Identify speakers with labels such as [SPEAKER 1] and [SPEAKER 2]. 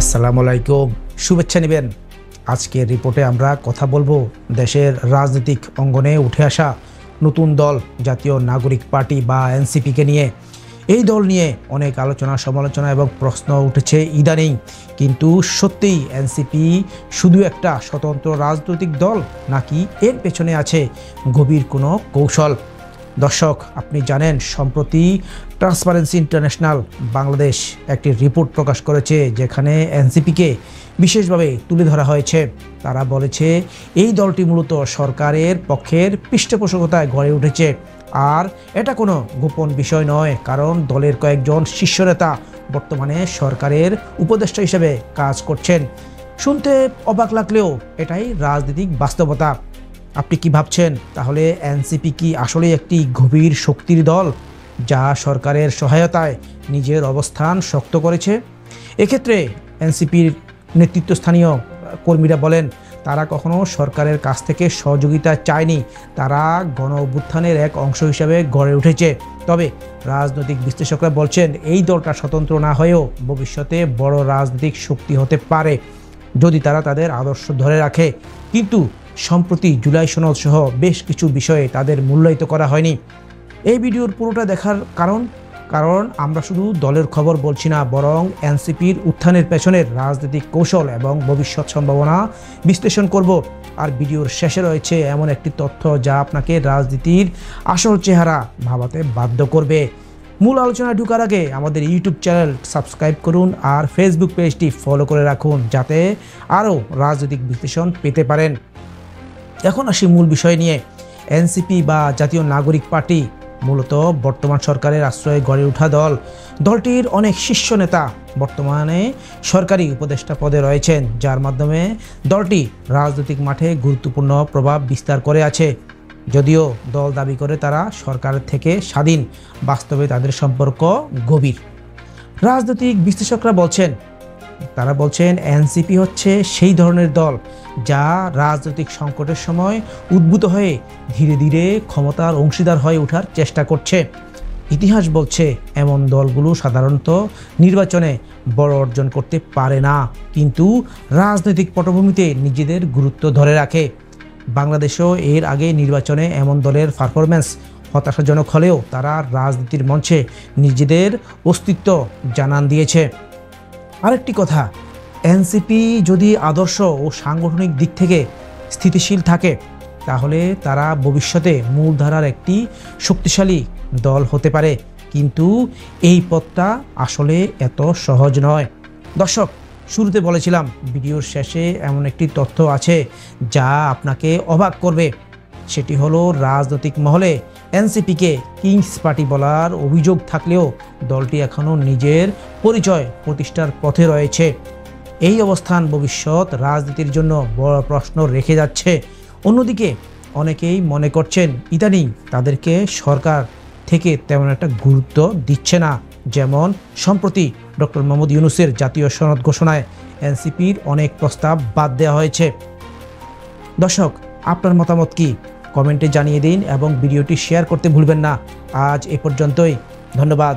[SPEAKER 1] আসসালামু আলাইকুম, শুভেচ্ছা নেবেন। আজকের রিপোর্টে আমরা কথা বলবো দেশের রাজনৈতিক অঙ্গনে উঠে আসা নতুন দল জাতীয় নাগরিক পার্টি বা এনসিপিকে নিয়ে। এই দল নিয়ে অনেক আলোচনা সমালোচনা এবং প্রশ্ন উঠেছে ইদানিং, কিন্তু সত্যিই এনসিপি শুধু একটা স্বতন্ত্র রাজনৈতিক দল, নাকি এর পেছনে আছে গভীর কোনো কৌশল? দর্শক, আপনি জানেন সম্প্রতি ট্রান্সপারেন্সি ইন্টারন্যাশনাল বাংলাদেশ একটি রিপোর্ট প্রকাশ করেছে, যেখানে এনসিপিকে বিশেষভাবে তুলে ধরা হয়েছে। তারা বলেছে এই দলটি মূলত সরকারের পক্ষের পৃষ্ঠপোষকতায় গড়ে উঠেছে। আর এটা কোনো গোপন বিষয় নয়, কারণ দলের কয়েকজন শীর্ষ নেতা বর্তমানে সরকারের উপদেষ্টা হিসেবে কাজ করছেন। শুনতে অবাক লাগলেও এটাই রাজনৈতিক বাস্তবতা। আপনি কি ভাবছেন, তাহলে এনসিপি কি আসলে একটি গভীর শক্তির দল যা সরকারের সহায়তায় নিজের অবস্থান শক্ত করেছে? এক্ষেত্রে এনসিপির নেতৃত্বস্থানীয় কর্মীরা বলেন, তারা কখনো সরকারের কাছ থেকে সহযোগিতা চায়নি, তারা গণ অভ্যুত্থানের এক অংশ হিসেবে গড়ে উঠেছে। তবে রাজনৈতিক বিশ্লেষকরা বলছেন এই দলটা স্বতন্ত্র না হয়েও ভবিষ্যতে বড় রাজনৈতিক শক্তি হতে পারে যদি তারা তাদের আদর্শ ধরে রাখে। কিন্তু সম্প্রতি জুলাই সনদ সহ বেশ কিছু বিষয়ে তাদের মূল্যায়িত করা হয়নি। এই ভিডিওর পুরোটা দেখার কারণ আমরা শুধু দলের খবর বলছি না, বরং এনসিপির উত্থানের পেছনের রাজনৈতিক কৌশল এবং ভবিষ্যৎ সম্ভাবনা বিশ্লেষণ করব। আর ভিডিওর শেষে রয়েছে এমন একটি তথ্য যা আপনাকে রাজনীতির আসল চেহারা ভাবাতে বাধ্য করবে। মূল আলোচনায় ঢোকার আগে আমাদের ইউটিউব চ্যানেল সাবস্ক্রাইব করুন আর ফেসবুক পেজটি ফলো করে রাখুন, যাতে আরও রাজনৈতিক বিশ্লেষণ পেতে পারেন। এখন আসি মূল বিষয় নিয়ে। এনসিপি বা জাতীয় নাগরিক পার্টি মূলত বর্তমান সরকারের আশ্রয়ে গড়ে ওঠা দল। দলটির অনেক শীর্ষ নেতা বর্তমানে সরকারি উপদেষ্টা পদে রয়েছেন, যার মাধ্যমে দলটি রাজনৈতিক মাঠে গুরুত্বপূর্ণ প্রভাব বিস্তার করে আছে। যদিও দল দাবি করে তারা সরকারের থেকে স্বাধীন, বাস্তবে তাদের সম্পর্ক গভীর। রাজনৈতিক বিশ্লেষকরা বলছেন এনসিপি হচ্ছে সেই ধরনের দল যা রাজনৈতিক সংকটের সময় উদ্ভূত হয়ে ধীরে ধীরে ক্ষমতার অংশীদার হয়ে ওঠার চেষ্টা করছে। ইতিহাস বলছে এমন দলগুলো সাধারণত নির্বাচনে বড় অর্জন করতে পারে না, কিন্তু রাজনৈতিক পটভূমিতে নিজেদের গুরুত্ব ধরে রাখে। বাংলাদেশেও এর আগে নির্বাচনে এমন দলের পারফরম্যান্স হতাশাজনক হলেও তারা রাজনীতির মঞ্চে নিজেদের অস্তিত্ব জানান দিয়েছে। আরেকটি কথা, এনসিপি যদি আদর্শ ও সাংগঠনিক দিক থেকে স্থিতিশীল থাকে, তাহলে তারা ভবিষ্যতে মূলধারার একটি শক্তিশালী দল হতে পারে, কিন্তু এই পথটা আসলে এত সহজ নয়। দর্শক, শুরুতে বলেছিলাম ভিডিওর শেষে এমন একটি তথ্য আছে যা আপনাকে অবাক করবে। সেটি হলো রাজনৈতিক মহলে এনসিপিকে কিংস পার্টি বলার অভিযোগ থাকলেও দলটি এখনও নিজের পরিচয় প্রতিষ্ঠার পথে রয়েছে। এই অবস্থান ভবিষ্যৎ রাজনীতির জন্য বড় প্রশ্ন রেখে যাচ্ছে। অন্যদিকে অনেকেই মনে করছেন ইদানিং তাদেরকে সরকার থেকে তেমন একটা গুরুত্ব দিচ্ছে না, যেমন সম্প্রতি ডক্টর মোহাম্মদ ইউনূসের জাতীয় সনদ ঘোষণায় এনসিপির অনেক প্রস্তাব বাদ দেওয়া হয়েছে। দর্শক, আপনার মতামত কি? কমেন্টে জানিয়ে দিন এবং ভিডিওটি শেয়ার করতে ভুলবেন না। আজ এ পর্যন্তই, ধন্যবাদ।